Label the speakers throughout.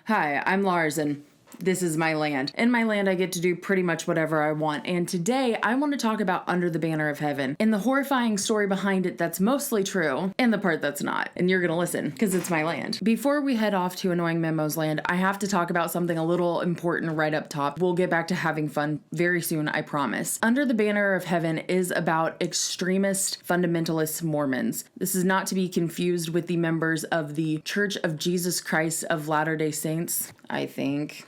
Speaker 1: Hi, I'm Lars, and this is my land. In my land, I get to do pretty much whatever I want, and today I want to talk about Under the Banner of Heaven and the horrifying story behind it that's mostly true and the part that's not. And you're gonna listen, because it's my land. Before we head off to Annoying Memo's land, I have to talk about something a little important right up top. We'll get back to having fun very soon, I promise. Under the Banner of Heaven is about extremist fundamentalist Mormons. This is not to be confused with the members of the Church of Jesus Christ of Latter-day Saints, I think.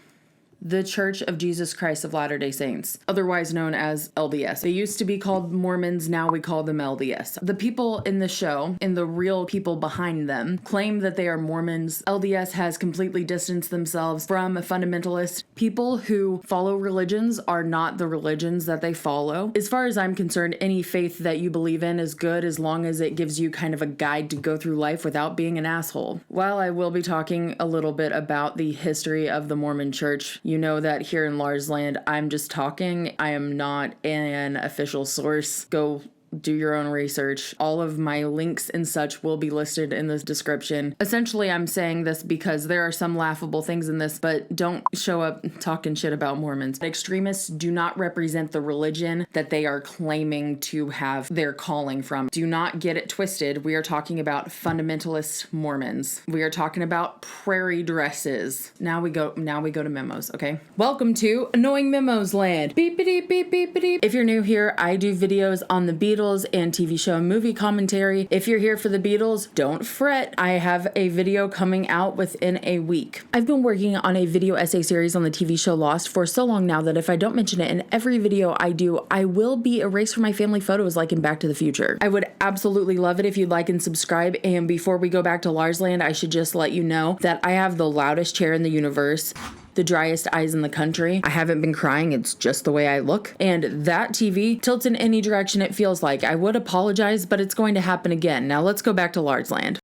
Speaker 1: The Church of Jesus Christ of Latter-day Saints, otherwise known as LDS. They used to be called Mormons, now we call them LDS. The people in the show, and the real people behind them, claim that they are Mormons. LDS has completely distanced themselves from fundamentalists. People who follow religions are not the religions that they follow. As far as I'm concerned, any faith that you believe in is good as long as it gives you kind of a guide to go through life without being an asshole. While I will be talking a little bit about the history of the Mormon Church, you know that here in Lars Land, I'm just talking. I am not an official source. Go do your own research. All of my links and such will be listed in the description. Essentially, I'm saying this because there are some laughable things in this, but don't show up talking shit about Mormons. Extremists do not represent the religion that they are claiming to have their calling from. Do not get it twisted. We are talking about fundamentalist Mormons. We are talking about prairie dresses. Now we go to memos, okay? Welcome to Annoying Memo's land. Beepity beep beepity. If you're new here, I do videos on the Beatles and TV show and movie commentary. If you're here for the Beatles, don't fret. I have a video coming out within a week. I've been working on a video essay series on the TV show Lost for so long now that if I don't mention it in every video I do, I will be erased from my family photos like in Back to the Future. I would absolutely love it if you'd like and subscribe. And before we go back to Lars Land, I should just let you know that I have the loudest chair in the universe, the driest eyes in the country. I haven't been crying, it's just the way I look. And that TV tilts in any direction it feels like. I would apologize, but it's going to happen again. Now let's go back to Lars Land.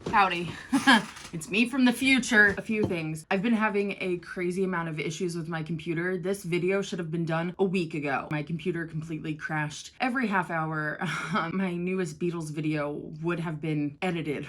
Speaker 1: Howdy. It's me from the future. A few things. I've been having a crazy amount of issues with my computer. This video should have been done a week ago. My computer completely crashed every half hour. My newest Beatles video would have been edited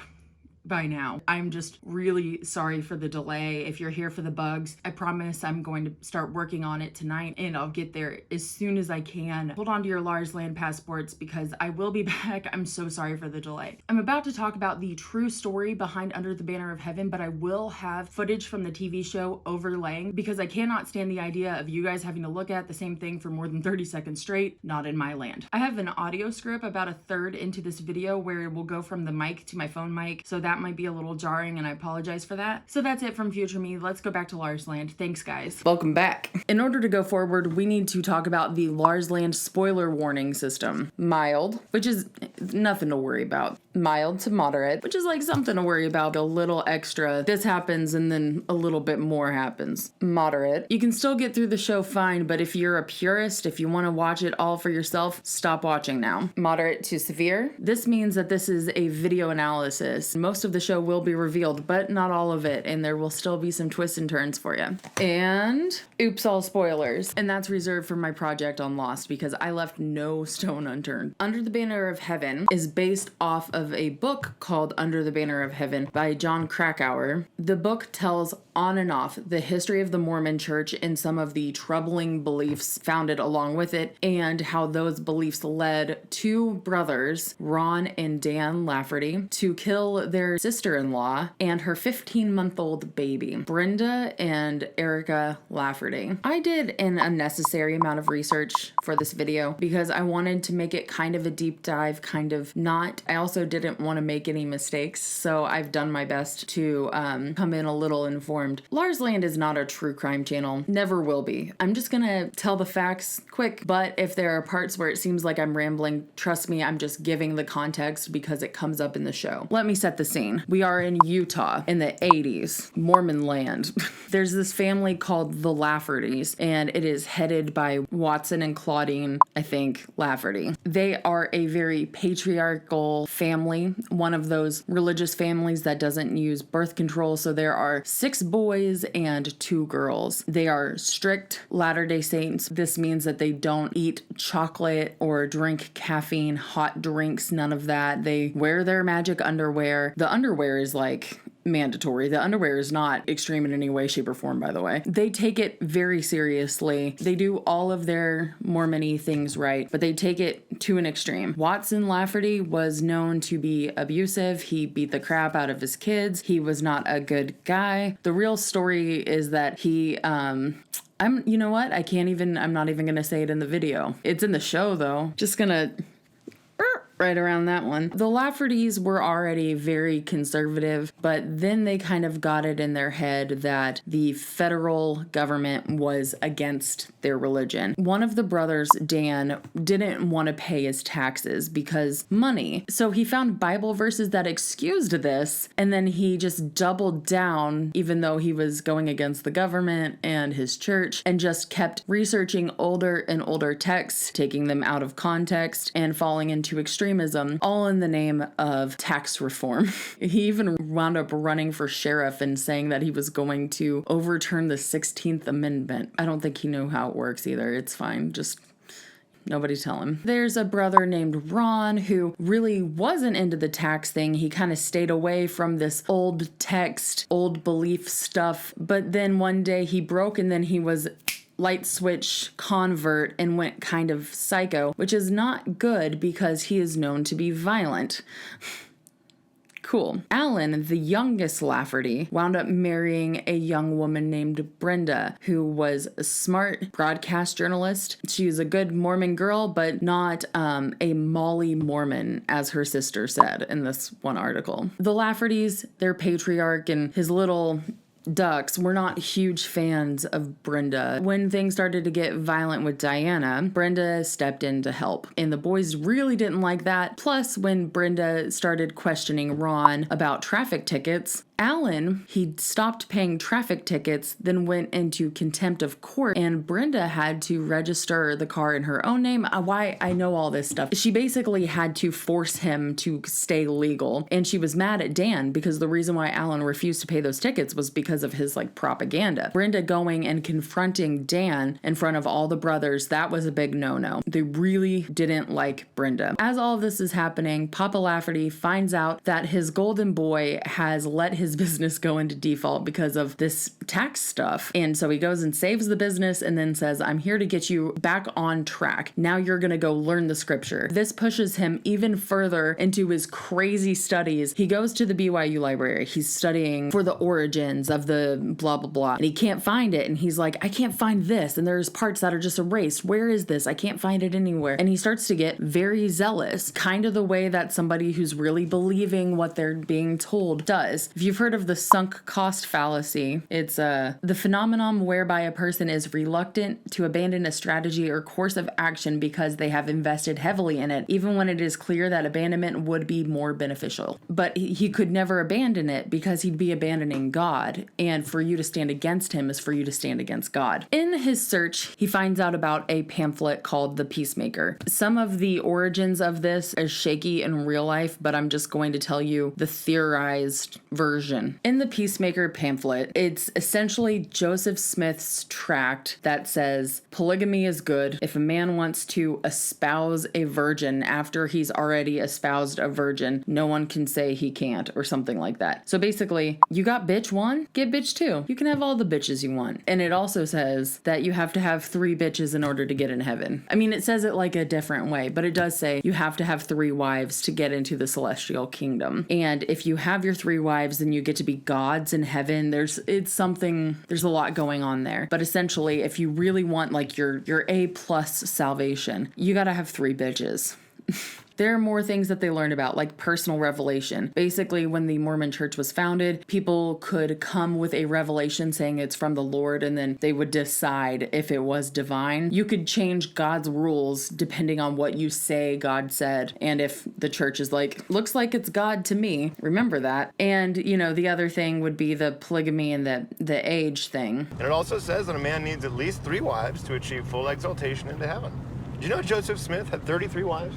Speaker 1: by now. I'm just really sorry for the delay. If you're here for the bugs, I promise I'm going to start working on it tonight and I'll get there as soon as I can. Hold on to your Lars Land passports because I will be back. I'm so sorry for the delay. I'm about to talk about the true story behind Under the Banner of Heaven, but I will have footage from the TV show overlaying because I cannot stand the idea of you guys having to look at the same thing for more than 30 seconds straight. Not in my land. I have an audio script about a third into this video where it will go from the mic to my phone mic, so that might be a little jarring and I apologize for that. So that's it from future me. Let's go back to Lars Land. Thanks guys. Welcome back. In order to go forward, we need to talk about the Lars Land spoiler warning system. Mild, which is nothing to worry about. Mild to moderate, which is like something to worry about. A little extra. This happens and then a little bit more happens. Moderate. You can still get through the show fine, but if you're a purist, if you want to watch it all for yourself, stop watching now. Moderate to severe. This means that this is a video analysis. Most of the show will be revealed, but not all of it, and there will still be some twists and turns for you. And oops, all spoilers. And that's reserved for my project on Lost because I left no stone unturned. Under the Banner of Heaven is based off of a book called Under the Banner of Heaven by Jon Krakauer. The book tells on and off the history of the Mormon Church and some of the troubling beliefs founded along with it, and how those beliefs led two brothers, Ron and Dan Lafferty, to kill their sister-in-law and her 15-month-old baby, Brenda and Erica Lafferty. I did an unnecessary amount of research for this video because I wanted to make it kind of a deep dive, kind of not. I also didn't want to make any mistakes, so I've done my best to come in a little informed. Lars Land is not a true crime channel, never will be. I'm just gonna tell the facts quick, but if there are parts where it seems like I'm rambling, trust me, I'm just giving the context because it comes up in the show. Let me set the scene. We are in Utah in the 80s, Mormon land. There's this family called the Laffertys, and it is headed by Watson and Claudine, I think, Lafferty. They are a very patriarchal family, one of those religious families that doesn't use birth control, so there are 6 boys and 2 girls. They are strict Latter-day Saints. This means that they don't eat chocolate or drink caffeine, hot drinks, none of that. They wear their magic underwear. The underwear is like mandatory. The underwear is not extreme in any way, shape, or form, by the way. They take it very seriously. They do all of their Mormon-y things right, but they take it to an extreme. Watson Lafferty was known to be abusive. He beat the crap out of his kids. He was not a good guy. The real story is that he, you know what? I'm not even gonna say it in the video. It's in the show though. Just gonna right around that one. The Laffertys were already very conservative, but then they kind of got it in their head that the federal government was against their religion. One of the brothers, Dan, didn't want to pay his taxes because money. So he found Bible verses that excused this, and then he just doubled down, even though he was going against the government and his church, and just kept researching older and older texts, taking them out of context, and falling into extremism, all in the name of tax reform. He even wound up running for sheriff and saying that he was going to overturn the 16th Amendment. I don't think he knew how it works either. It's fine. Just nobody tell him. There's a brother named Ron who really wasn't into the tax thing. He kind of stayed away from this old text, old belief stuff. But then one day he broke, and then he was light switch convert and went kind of psycho, which is not good because he is known to be violent. Cool. Alan, the youngest Lafferty, wound up marrying a young woman named Brenda, who was a smart broadcast journalist. She was a good Mormon girl, but not a Molly Mormon, as her sister said in this one article. The Laffertys, their patriarch and his little ducks, were not huge fans of Brenda. When things started to get violent with Diana, Brenda stepped in to help, and the boys really didn't like that. Plus, when Brenda started questioning Ron about traffic tickets, Alan, he stopped paying traffic tickets, then went into contempt of court, and Brenda had to register the car in her own name. Why I know all this stuff. She basically had to force him to stay legal, and she was mad at Dan because the reason why Alan refused to pay those tickets was because of his propaganda. Brenda going and confronting Dan in front of all the brothers, that was a big no-no. They really didn't like Brenda. As all of this is happening, Papa Lafferty finds out that his golden boy has let his business go into default because of this tax stuff. And so he goes and saves the business and then says, I'm here to get you back on track. Now you're going to go learn the scripture. This pushes him even further into his crazy studies. He goes to the BYU library. He's studying for the origins of the blah, blah, blah. And he can't find it. And he's like, I can't find this. And there's parts that are just erased. Where is this? I can't find it anywhere. And he starts to get very zealous, kind of the way that somebody who's really believing what they're being told does. If you've heard of the sunk cost fallacy, it's the phenomenon whereby a person is reluctant to abandon a strategy or course of action because they have invested heavily in it, even when it is clear that abandonment would be more beneficial. But he could never abandon it because he'd be abandoning God, and for you to stand against him is for you to stand against God. In his search, he finds out about a pamphlet called The Peacemaker. Some of the origins of this is shaky in real life, but I'm just going to tell you the theorized version. In the Peacemaker pamphlet, it's essentially Joseph Smith's tract that says polygamy is good. If a man wants to espouse a virgin after he's already espoused a virgin, no one can say he can't, or something like that. So basically, you got bitch one, get bitch two. You can have all the bitches you want. And it also says that you have to have 3 bitches in order to get in heaven. I mean, it says it like a different way, but it does say you have to have 3 wives to get into the celestial kingdom. And if you have your 3 wives, then you get to be gods in heaven. There's a lot going on there. But essentially, if you really want your A+ salvation, you gotta have 3 bitches. There are more things that they learned about, like personal revelation. Basically, when the Mormon church was founded, people could come with a revelation saying it's from the Lord, and then they would decide if it was divine. You could change God's rules depending on what you say God said. And if the church is like, looks like it's God to me, remember that. And, the other thing would be the polygamy and the age thing.
Speaker 2: And it also says that a man needs at least 3 wives to achieve full exaltation into heaven. Do you know Joseph Smith had 33 wives?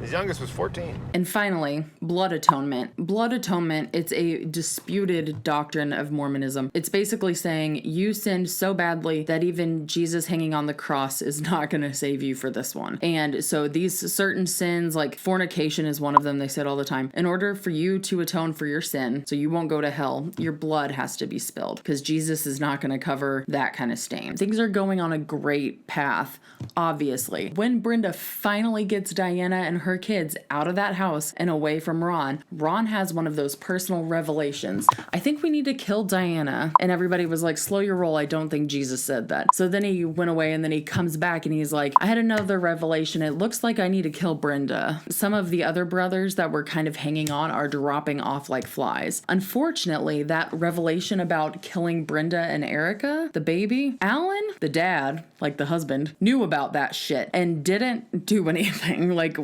Speaker 2: His youngest was 14.
Speaker 1: And finally, blood atonement. Blood atonement, it's a disputed doctrine of Mormonism. It's basically saying you sinned so badly that even Jesus hanging on the cross is not going to save you for this one. And so these certain sins, like fornication is one of them, they said all the time. In order for you to atone for your sin, so you won't go to hell, your blood has to be spilled because Jesus is not going to cover that kind of stain. Things are going on a great path, obviously. When Brenda finally gets Diana and her kids out of that house and away from Ron, Ron has one of those personal revelations. I think we need to kill Diana. And everybody was like, slow your roll. I don't think Jesus said that. So then he went away and then he comes back and he's like, I had another revelation. It looks like I need to kill Brenda. Some of the other brothers that were kind of hanging on are dropping off like flies. Unfortunately, that revelation about killing Brenda and Erica, the baby, Alan, the dad, like the husband, knew about that shit and didn't do anything. Like,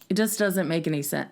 Speaker 1: it just doesn't make any sense.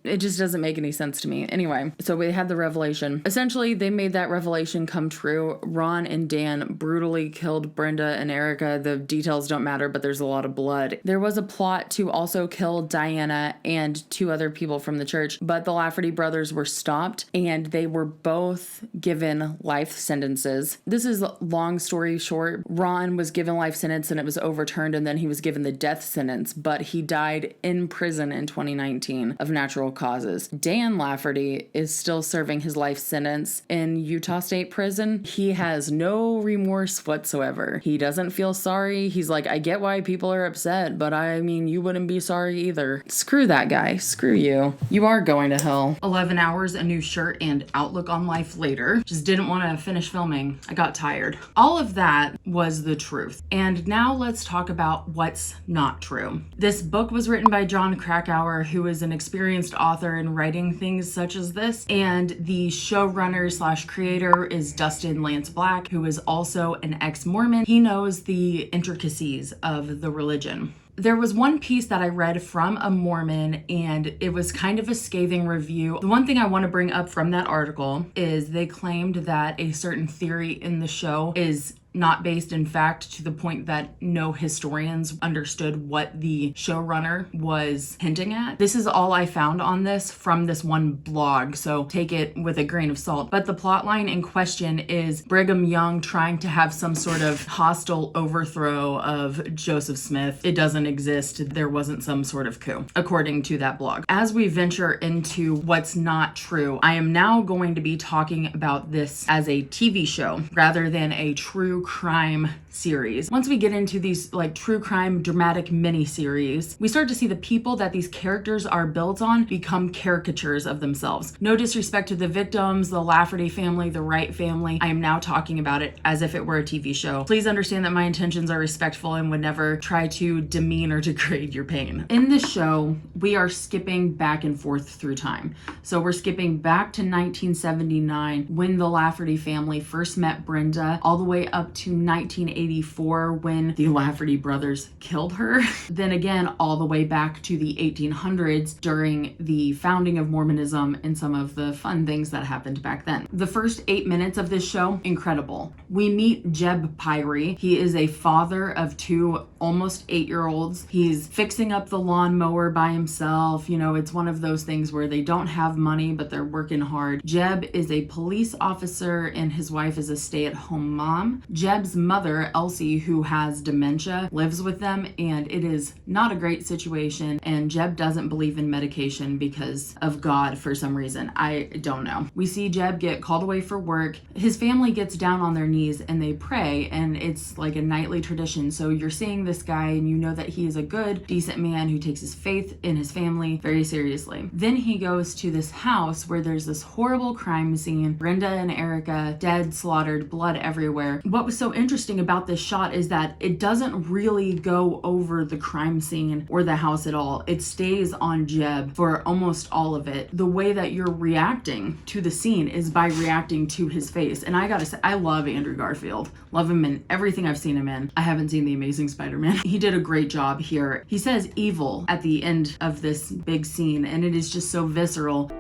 Speaker 1: It just doesn't make any sense to me. Anyway, so we had the revelation. Essentially, they made that revelation come true. Ron and Dan brutally killed Brenda and Erica. The details don't matter, but there's a lot of blood. There was a plot to also kill Diana and 2 other people from the church, but the Lafferty brothers were stopped and they were both given life sentences. This is long story short. Ron was given life sentence and it was overturned, and then he was given the death sentence, but he died in prison in 2019 of natural causes. Dan Lafferty is still serving his life sentence in Utah State Prison. He has no remorse whatsoever. He doesn't feel sorry. He's like, I get why people are upset, but I mean, you wouldn't be sorry either. Screw that guy. Screw you. You are going to hell. 11 hours, a new shirt, and outlook on life later. Just didn't want to finish filming. I got tired. All of that was the truth. And now let's talk about what's not true. This book was written by Jon Krakauer, who is an experienced author in writing things such as this, and the showrunner / creator is Dustin Lance Black, who is also an ex-Mormon. He knows the intricacies of the religion. There was one piece that I read from a Mormon, and it was kind of a scathing review. The one thing I want to bring up from that article is they claimed that a certain theory in the show is not based in fact, to the point that no historians understood what the showrunner was hinting at. This is all I found on this from this one blog, so take it with a grain of salt. But the plotline in question is Brigham Young trying to have some sort of hostile overthrow of Joseph Smith. It doesn't exist. There wasn't some sort of coup, according to that blog. As we venture into what's not true, I am now going to be talking about this as a TV show rather than a true crime series. Once we get into these like true crime dramatic mini series, we start to see the people that these characters are built on become caricatures of themselves. No disrespect to the victims, the Lafferty family, the Wright family. I am now talking about it as if it were a TV show. Please understand that my intentions are respectful and would never try to demean or degrade your pain. In this show, we are skipping back and forth through time. So we're skipping back to 1979 when the Lafferty family first met Brenda, all the way up to 1984 when the Lafferty brothers killed her. Then again, all the way back to the 1800s during the founding of Mormonism and some of the fun things that happened back then. The first 8 minutes of this show, incredible. We meet Jeb Pyrie. He is a father of 2 almost 8-year-olds. He's fixing up the lawnmower by himself. You know, it's one of those things where they don't have money, but they're working hard. Jeb is a police officer and his wife is a stay-at-home mom. Jeb's mother, Elsie, who has dementia, lives with them, and it is not a great situation, and Jeb doesn't believe in medication because of God for some reason. I don't know. We see Jeb get called away for work. His family gets down on their knees and they pray, and it's like a nightly tradition. So you're seeing this guy and you know that he is a good, decent man who takes his faith in his family very seriously. Then he goes to this house where there's this horrible crime scene. Brenda and Erica dead, slaughtered, blood everywhere. What was so interesting about this shot is that it doesn't really go over the crime scene or the house at all. It stays on Jeb for almost all of it. The way that you're reacting to the scene is by reacting to his face. And I gotta say, I love Andrew Garfield. Love him in everything I've seen him in. I haven't seen The Amazing Spider-Man. He did a great job here. He says evil at the end of this big scene, and it is just so visceral.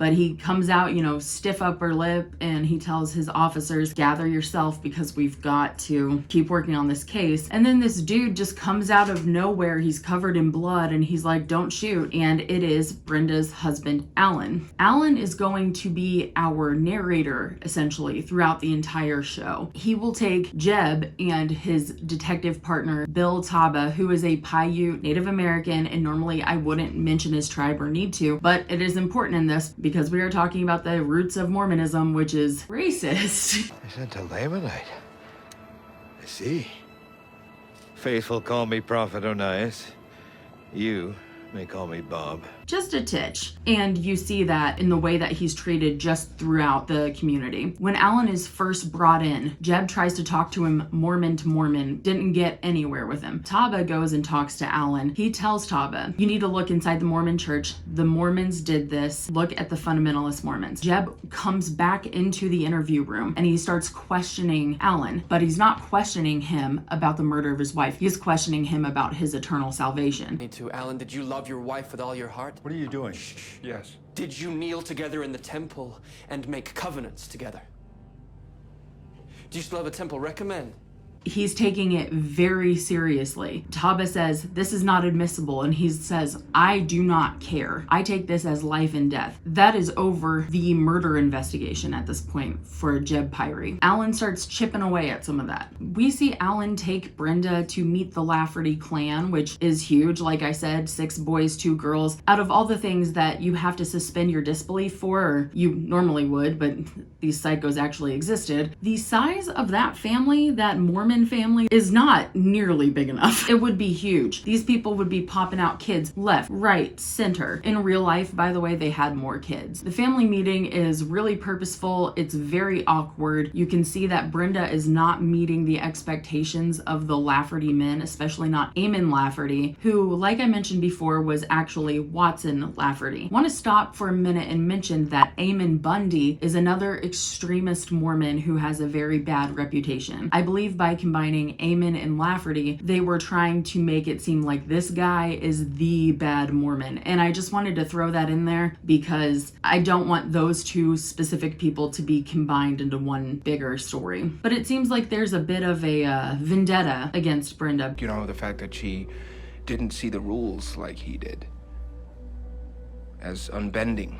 Speaker 1: But he comes out, you know, stiff upper lip, and he tells his officers, gather yourself because we've got to keep working on this case. And then this dude just comes out of nowhere. He's covered in blood and he's like, don't shoot. And it is Brenda's husband, Alan. Alan is going to be our narrator essentially throughout the entire show. He will take Jeb and his detective partner, Bill Taba, who is a Paiute Native American, and normally I wouldn't mention his tribe or need to, but it is important in this because we are talking about the roots of Mormonism, which is racist.
Speaker 2: I said to Lamanite. I see. Faithful call me Prophet Onias. You may call me Bob.
Speaker 1: Just a titch. And you see that in the way that he's treated just throughout the community. When Alan is first brought in, Jeb tries to talk to him Mormon to Mormon, didn't get anywhere with him. Taba goes and talks to Alan. He tells Taba, you need to look inside the Mormon church. The Mormons did this. Look at the fundamentalist Mormons. Jeb comes back into the interview room and he starts questioning Alan, but he's not questioning him about the murder of his wife. He's questioning him about his eternal salvation.
Speaker 3: Me too. Alan, did you love your wife with all your heart?
Speaker 4: What are you doing? Yes.
Speaker 3: Did you kneel together in the temple and make covenants together? Do you still have a temple? Recommend.
Speaker 1: He's taking it very seriously. Taba says, this is not admissible. And he says, I do not care. I take this as life and death. That is over the murder investigation at this point for Jeb Pyrie. Alan starts chipping away at some of that. We see Alan take Brenda to meet the Lafferty clan, which is huge. Like I said, 6 boys, 2 girls. Out of all the things that you have to suspend your disbelief for, or you normally would, but these psychos actually existed, the size of that family, that Mormon family, is not nearly big enough. It would be huge. These people would be popping out kids left, right, center. In real life, by the way, they had more kids. The family meeting is really purposeful. It's very awkward. You can see that Brenda is not meeting the expectations of the Lafferty men, especially not Eamon Lafferty, who, like I mentioned before, was actually Watson Lafferty. I want to stop for a minute and mention that Eamon Bundy is another extremist Mormon who has a very bad reputation. I believe by combining Eamon and Lafferty, they were trying to make it seem like this guy is the bad Mormon. And I just wanted to throw that in there because I don't want those two specific people to be combined into one bigger story. But it seems like there's a bit of a vendetta against Brenda.
Speaker 4: You know, the fact that she didn't see the rules like he did as unbending.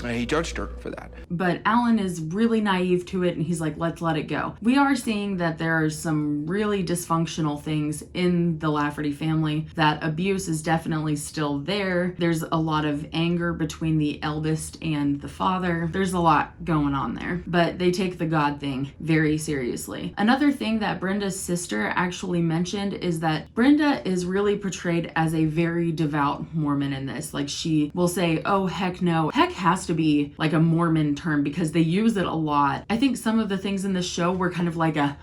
Speaker 4: And he judged her for that.
Speaker 1: But Alan is really naive to it and he's like, let's let it go. We are seeing that there are some really dysfunctional things in the Lafferty family. That abuse is definitely still there. There's a lot of anger between the eldest and the father. There's a lot going on there. But they take the God thing very seriously. Another thing that Brenda's sister actually mentioned is that Brenda is really portrayed as a very devout Mormon in this. Like, she will say, oh, heck no. Heck has to be like a Mormon term because they use it a lot. I think some of the things in the show were kind of like a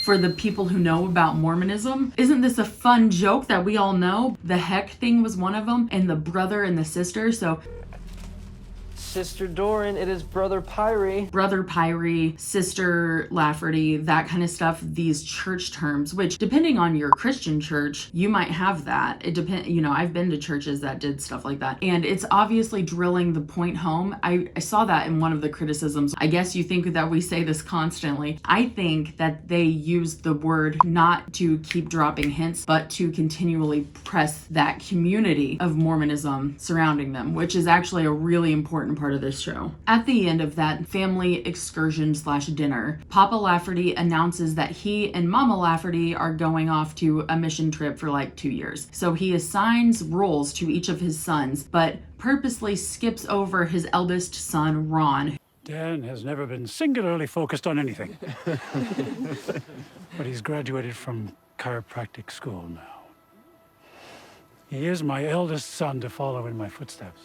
Speaker 1: for the people who know about Mormonism. Isn't this a fun joke that we all know? The heck thing was one of them, and the brother and the sister. So
Speaker 3: Sister Doran, it is Brother Pyrie.
Speaker 1: Brother Pyrie, Sister Lafferty, that kind of stuff, these church terms, which depending on your Christian church, you might have that. It depends, you know, I've been to churches that did stuff like that. And it's obviously drilling the point home. I saw that in one of the criticisms. I guess you think that we say this constantly. I think that they use the word not to keep dropping hints, but to continually press that community of Mormonism surrounding them, which is actually a really important part of this show. At the end of that family excursion / dinner, Papa Lafferty announces that he and Mama Lafferty are going off to a mission trip for like 2 years. So he assigns roles to each of his sons, but purposely skips over his eldest son, Ron.
Speaker 5: Dan has never been singularly focused on anything. But he's graduated from chiropractic school now. He is my eldest son to follow in my footsteps.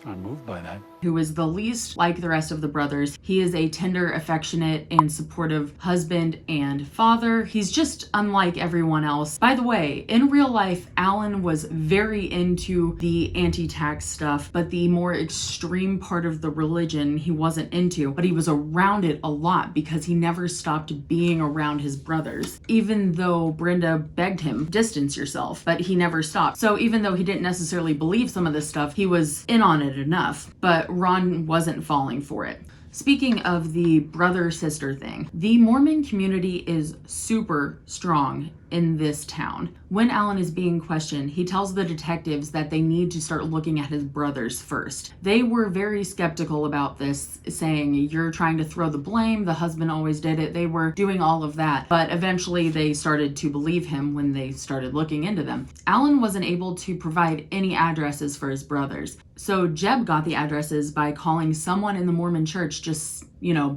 Speaker 5: I'm moved by that.
Speaker 1: Who is the least like the rest of the brothers. He is a tender, affectionate, and supportive husband and father. He's just unlike everyone else. By the way, in real life, Alan was very into the anti-tax stuff, but the more extreme part of the religion he wasn't into, but he was around it a lot because he never stopped being around his brothers. Even though Brenda begged him, distance yourself, but he never stopped. So even though he didn't necessarily believe some of this stuff, he was in on it enough. But Ron wasn't falling for it. Speaking of the brother-sister thing, the Mormon community is super strong in this town. When Alan is being questioned, he tells the detectives that they need to start looking at his brothers first. They were very skeptical about this, saying, you're trying to throw the blame, the husband always did it. They were doing all of that, but eventually they started to believe him when they started looking into them. Alan wasn't able to provide any addresses for his brothers. So Jeb got the addresses by calling someone in the Mormon church, just,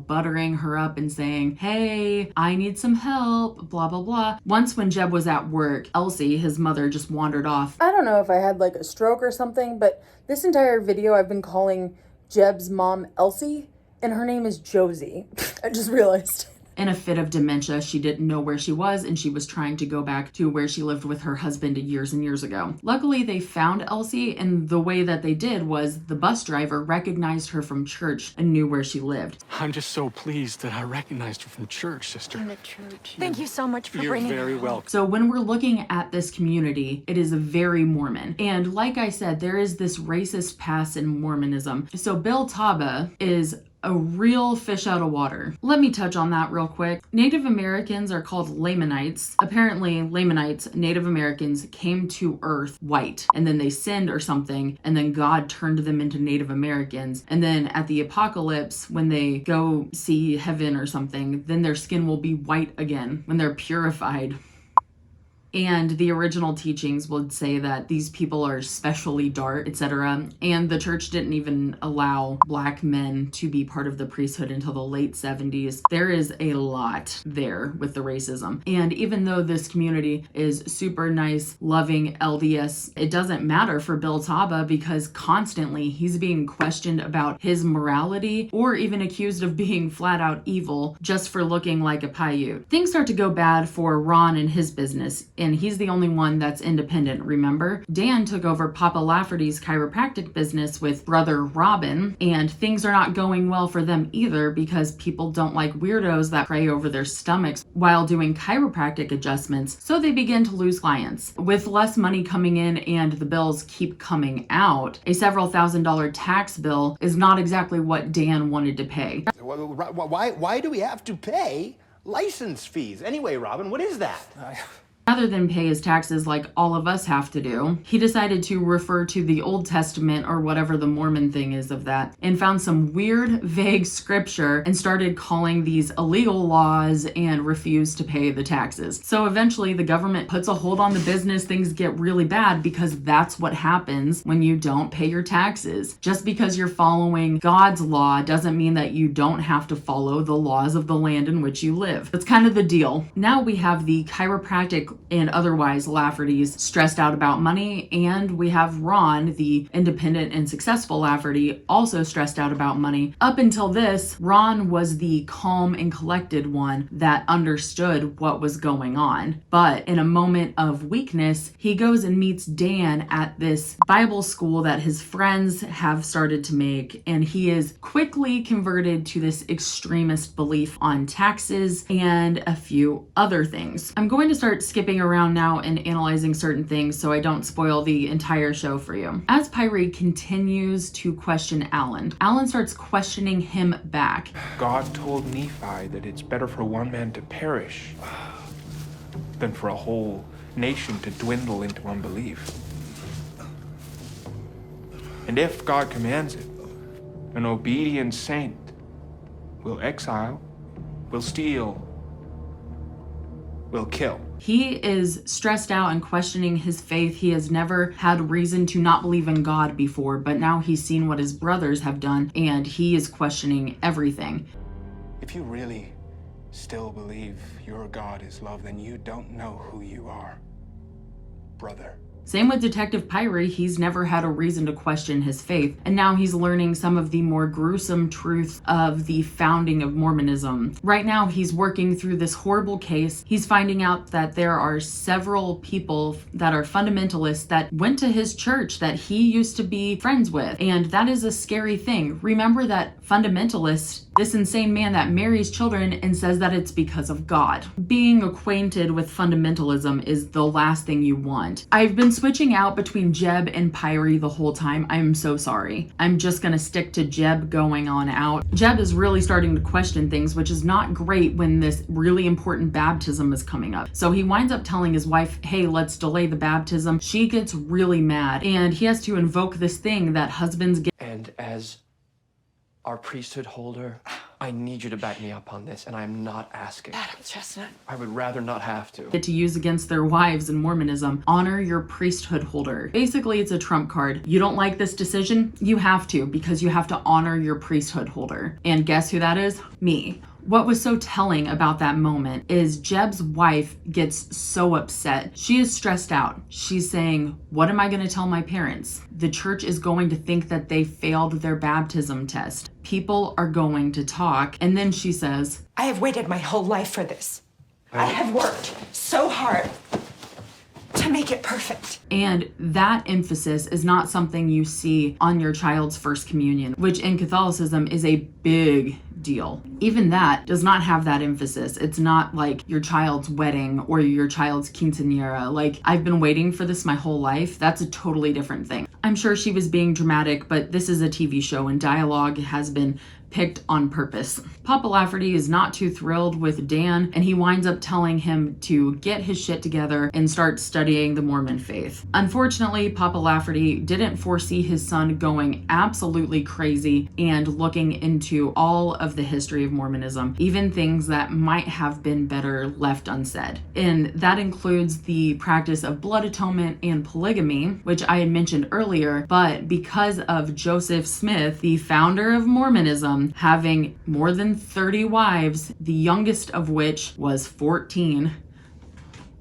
Speaker 1: buttering her up and saying, hey, I need some help, blah, blah, blah. Once when Jeb was at work, Elsie, his mother, just wandered off.
Speaker 6: I don't know if I had like a stroke or something, but this entire video I've been calling Jeb's mom Elsie, and her name is Josie. I just realized.
Speaker 1: In a fit of dementia, she didn't know where she was, and she was trying to go back to where she lived with her husband years and years ago. Luckily, they found Elsie, and the way that they did was the bus driver recognized her from church and knew where she lived.
Speaker 7: I'm just so pleased that I recognized her from church, sister.
Speaker 8: From the church. Thank you so much for bringing
Speaker 7: You're very
Speaker 8: her.
Speaker 7: welcome.
Speaker 1: So when we're looking at this community, it is very Mormon. And like I said, there is this racist past in Mormonism. So Bill Taba is a real fish out of water. Let me touch on that real quick. Native Americans are called Lamanites. Apparently, Lamanites, Native Americans, came to Earth white, and then they sinned or something, and then God turned them into Native Americans. And then at the apocalypse, when they go see heaven or something, then their skin will be white again when they're purified. And the original teachings would say that these people are especially dark, etc. And the church didn't even allow black men to be part of the priesthood until the late 70s. There is a lot there with the racism. And even though this community is super nice, loving, LDS, it doesn't matter for Bill Taba because constantly he's being questioned about his morality or even accused of being flat out evil just for looking like a Paiute. Things start to go bad for Ron and his business. And he's the only one that's independent, remember? Dan took over Papa Lafferty's chiropractic business with brother Robin, and things are not going well for them either because people don't like weirdos that pray over their stomachs while doing chiropractic adjustments, so they begin to lose clients. With less money coming in and the bills keep coming out, a several $1,000 tax bill is not exactly what Dan wanted to pay.
Speaker 9: Why do we have to pay license fees? Anyway, Robin, what is that?
Speaker 1: Rather than pay his taxes like all of us have to do, he decided to refer to the Old Testament or whatever the Mormon thing is of that and found some weird, vague scripture and started calling these illegal laws and refused to pay the taxes. So eventually the government puts a hold on the business, things get really bad because that's what happens when you don't pay your taxes. Just because you're following God's law doesn't mean that you don't have to follow the laws of the land in which you live. That's kind of the deal. Now we have the chiropractic and otherwise Lafferty's stressed out about money, and we have Ron, the independent and successful Lafferty, also stressed out about money. Up until this, Ron was the calm and collected one that understood what was going on. But in a moment of weakness, he goes and meets Dan at this Bible school that his friends have started to make, and he is quickly converted to this extremist belief on taxes and a few other things. I'm going to start skipping around now and analyzing certain things so I don't spoil the entire show for you. As Pyrie continues to question Alan starts questioning him back.
Speaker 4: God told Nephi that it's better for one man to perish than for a whole nation to dwindle into unbelief. And if God commands it, an obedient saint will exile, will steal, will kill.
Speaker 1: He is stressed out and questioning his faith. He has never had reason to not believe in God before, but now he's seen what his brothers have done and he is questioning everything.
Speaker 4: If you really still believe your God is love, then you don't know who you are, brother.
Speaker 1: Same with Detective Pyrie, he's never had a reason to question his faith, and now he's learning some of the more gruesome truths of the founding of Mormonism. Right now, he's working through this horrible case. He's finding out that there are several people that are fundamentalists that went to his church that he used to be friends with, and that is a scary thing. Remember that fundamentalists, this insane man that marries children and says that it's because of God. Being acquainted with fundamentalism is the last thing you want. I've been switching out between Jeb and Pyrie the whole time. I'm so sorry. I'm just gonna stick to Jeb going on out. Jeb is really starting to question things, which is not great when this really important baptism is coming up. So he winds up telling his wife, hey, let's delay the baptism. She gets really mad, and he has to invoke this thing that husbands get.
Speaker 3: And as our priesthood holder, I need you to back me up on this, and I am not asking.
Speaker 8: Adam Chestnut.
Speaker 3: I would rather not have to.
Speaker 1: Get to use against their wives in Mormonism. Honor your priesthood holder. Basically, it's a trump card. You don't like this decision? You have to, because you have to honor your priesthood holder. And guess who that is? Me. What was so telling about that moment is Jeb's wife gets so upset. She is stressed out. She's saying, what am I going to tell my parents? The church is going to think that they failed their baptism test. People are going to talk. And then she says,
Speaker 8: I have waited my whole life for this. I have worked so hard to make it perfect.
Speaker 1: And that emphasis is not something you see on your child's first communion, which in Catholicism is a big deal. Even that does not have that emphasis. It's not like your child's wedding or your child's quinceañera. Like, I've been waiting for this my whole life. That's a totally different thing. I'm sure she was being dramatic, but this is a TV show and dialogue has been picked on purpose. Papa Lafferty is not too thrilled with Dan, and he winds up telling him to get his shit together and start studying the Mormon faith. Unfortunately, Papa Lafferty didn't foresee his son going absolutely crazy and looking into all of the history of Mormonism, even things that might have been better left unsaid. And that includes the practice of blood atonement and polygamy, which I had mentioned earlier, but because of Joseph Smith, the founder of Mormonism, having more than 30 wives, the youngest of which was 14,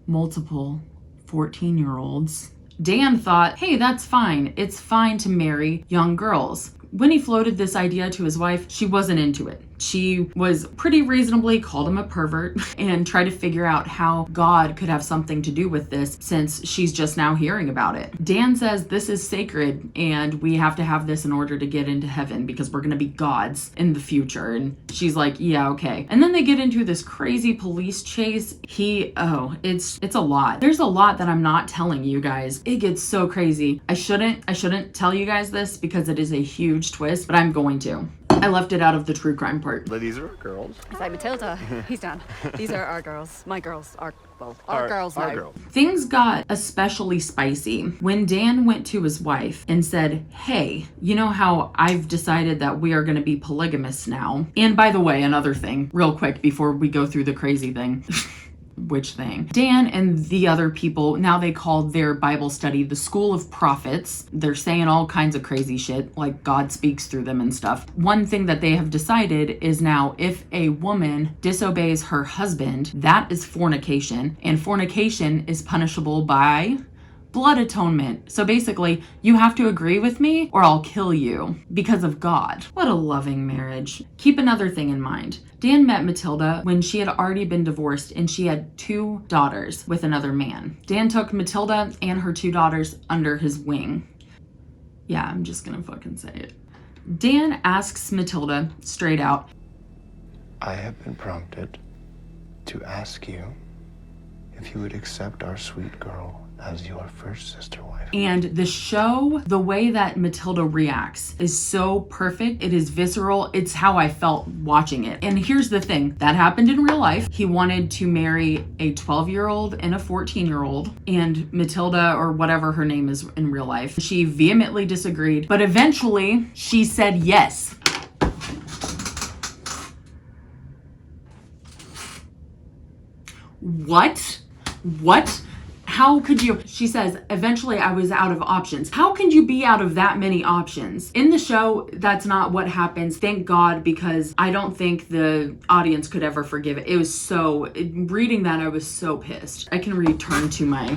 Speaker 1: multiple 14-year-olds, Dan thought, hey, that's fine. It's fine to marry young girls. When he floated this idea to his wife, she wasn't into it. She was pretty reasonably called him a pervert and tried to figure out how God could have something to do with this since she's just now hearing about it. Dan says this is sacred and we have to have this in order to get into heaven because we're going to be gods in the future. And she's like, yeah, okay. And then they get into this crazy police chase. It's a lot. There's a lot that I'm not telling you guys. It gets so crazy. I shouldn't tell you guys this because it is a huge twist, but I'm going to. I left it out of the true crime part.
Speaker 9: But these are our girls.
Speaker 10: It's like Matilda. He's done. These are our girls. My girls are, well, our girls now.
Speaker 9: Our girls.
Speaker 1: Things got especially spicy when Dan went to his wife and said, hey, you know how I've decided that we are going to be polygamists now? And by the way, another thing, real quick before we go through the crazy thing. Which thing? Dan and the other people, now they call their Bible study the School of Prophets. They're saying all kinds of crazy shit, like God speaks through them and stuff. One thing that they have decided is now if a woman disobeys her husband, that is fornication, and fornication is punishable by blood atonement. So basically, you have to agree with me or I'll kill you because of God. What a loving marriage. Keep another thing in mind. Dan met Matilda when she had already been divorced and she had 2 daughters with another man. Dan took Matilda and her 2 daughters under his wing. Yeah, I'm just gonna fucking say it. Dan asks Matilda straight out,
Speaker 11: I have been prompted to ask you if you would accept our sweet girl as your first sister wife.
Speaker 1: and the show, the way that Matilda reacts is so perfect. It is visceral. It's how I felt watching it. And here's the thing, that happened in real life. He wanted to marry a 12-year-old and a 14-year-old, and Matilda, or whatever her name is in real life, she vehemently disagreed, but eventually she said yes. What? How could you? She says, eventually I was out of options. How can you be out of that many options? In the show, that's not what happens. Thank God, because I don't think the audience could ever forgive it. It was so, reading that, I was so pissed. I can return to my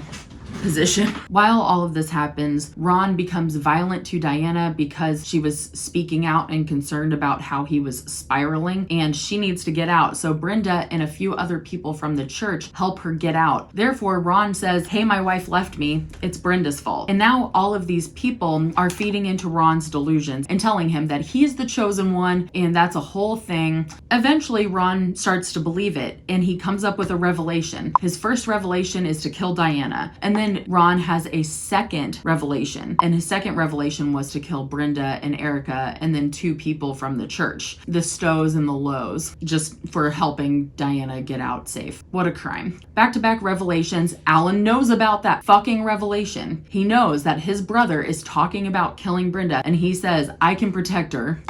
Speaker 1: position. While all of this happens, Ron becomes violent to Diana because she was speaking out and concerned about how he was spiraling, and she needs to get out. So Brenda and a few other people from the church help her get out. Therefore, Ron says, hey, my wife left me. It's Brenda's fault. And now all of these people are feeding into Ron's delusions and telling him that he's the chosen one, and that's a whole thing. Eventually, Ron starts to believe it, and he comes up with a revelation. His first revelation is to kill Diana, and then Ron has a second revelation, and his second revelation was to kill Brenda and Erica, and then 2 people from the church, the Stows and the Lows, just for helping Diana get out safe. What a crime. Back-to-back revelations. Alan knows about that fucking revelation. He knows that his brother is talking about killing Brenda, and he says, I can protect her.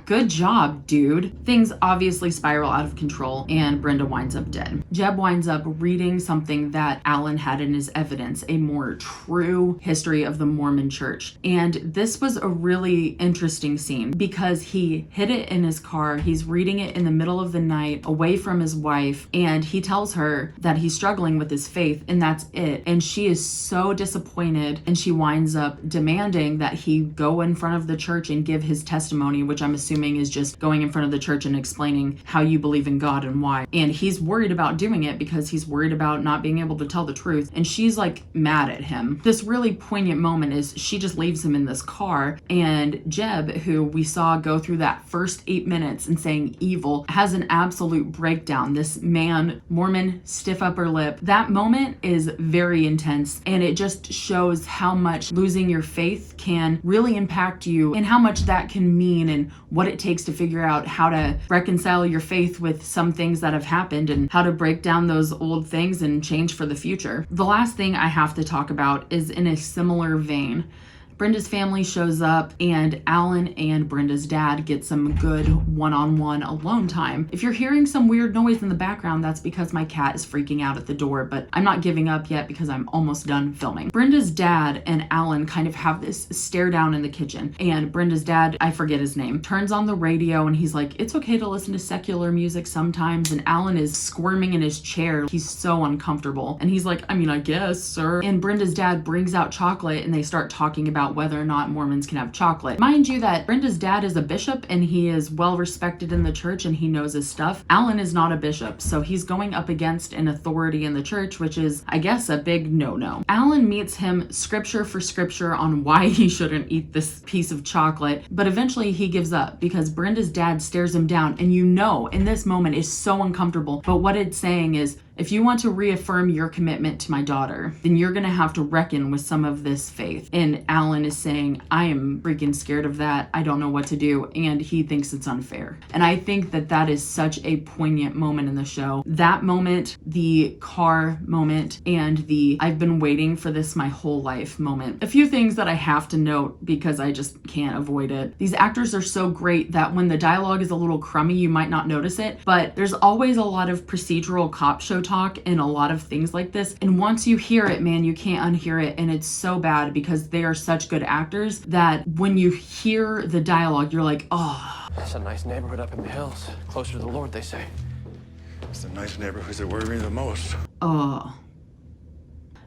Speaker 1: Good job, dude. Things obviously spiral out of control, and Brenda winds up dead. Jeb winds up reading something that Alan had in his evidence, a more true history of the Mormon church. And this was a really interesting scene because he hid it in his car. He's reading it in the middle of the night away from his wife, and he tells her that he's struggling with his faith, and that's it. And she is so disappointed, and she winds up demanding that he go in front of the church and give his testimony, which I'm assuming is just going in front of the church and explaining how you believe in God and why. And he's worried about doing it because he's worried about not being able to tell the truth. And she's like mad at him. This really poignant moment is she just leaves him in this car, and Jeb, who we saw go through that first 8 minutes and saying evil, has an absolute breakdown. This man, Mormon, stiff upper lip. That moment is very intense, and it just shows how much losing your faith can really impact you and how much that can mean and what it takes to figure out how to reconcile your faith with some things that have happened and how to break down those old things and change for the future. The last thing I have to talk about is in a similar vein. Brenda's family shows up, and Alan and Brenda's dad get some good one-on-one alone time. If you're hearing some weird noise in the background, that's because my cat is freaking out at the door, but I'm not giving up yet because I'm almost done filming. Brenda's dad and Alan kind of have this stare down in the kitchen, and Brenda's dad, I forget his name, turns on the radio and he's like, it's okay to listen to secular music sometimes, and Alan is squirming in his chair. He's so uncomfortable, and he's like, I mean, I guess, sir. And Brenda's dad brings out chocolate, and they start talking about whether or not Mormons can have chocolate. Mind you that Brenda's dad is a bishop, and he is well respected in the church, and he knows his stuff. Alan is not a bishop, so he's going up against an authority in the church, which is, I guess, a big no-no. Alan meets him scripture for scripture on why he shouldn't eat this piece of chocolate, but eventually he gives up because Brenda's dad stares him down, and you know in this moment is so uncomfortable, but what it's saying is, if you want to reaffirm your commitment to my daughter, then you're gonna have to reckon with some of this faith. And Alan is saying, I am freaking scared of that. I don't know what to do. And he thinks it's unfair. And I think that that is such a poignant moment in the show. That moment, the car moment, and the I've been waiting for this my whole life moment. A few things that I have to note because I just can't avoid it. These actors are so great that when the dialogue is a little crummy, you might not notice it, but there's always a lot of procedural cop show talk and a lot of things like this, and once you hear it, man, you can't unhear it, and it's so bad because they are such good actors that when you hear the dialogue, you're like, oh.
Speaker 3: That's a nice neighborhood up in the hills, closer to the Lord, they say.
Speaker 12: It's the nice neighborhoods that worry me the most.
Speaker 1: Oh.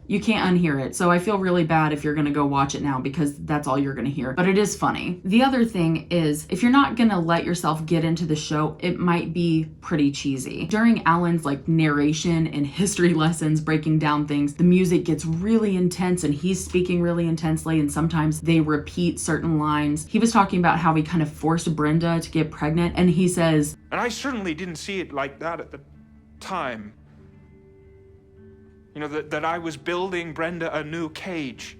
Speaker 1: You can't unhear it. So I feel really bad if you're gonna go watch it now because that's all you're gonna hear. But it is funny. The other thing is, if you're not gonna let yourself get into the show, it might be pretty cheesy. During Alan's like narration and history lessons, breaking down things, the music gets really intense and he's speaking really intensely, and sometimes they repeat certain lines. He was talking about how he kind of forced Brenda to get pregnant, and he says,
Speaker 13: and I certainly didn't see it like that at the time. You know, that I was building Brenda a new cage,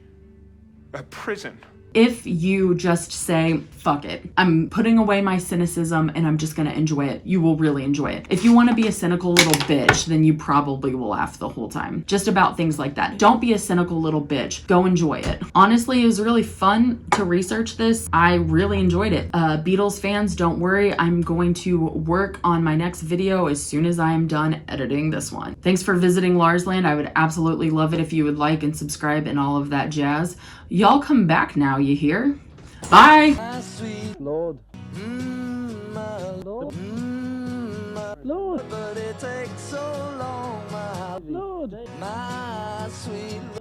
Speaker 13: a prison.
Speaker 1: if you just say, fuck it, I'm putting away my cynicism and I'm just gonna enjoy it, you will really enjoy it. If you want to be a cynical little bitch, then you probably will laugh the whole time. Just about things like that. Don't be a cynical little bitch. Go enjoy it. Honestly, it was really fun to research this. I really enjoyed it. Beatles fans, don't worry. I'm going to work on my next video as soon as I am done editing this one. Thanks for visiting Larsland. I would absolutely love it if you would like and subscribe and all of that jazz. Y'all come back now, you hear? Bye!
Speaker 14: My sweet Lord. My Lord. My Lord. But it takes so long, my Lord. My sweet Lord.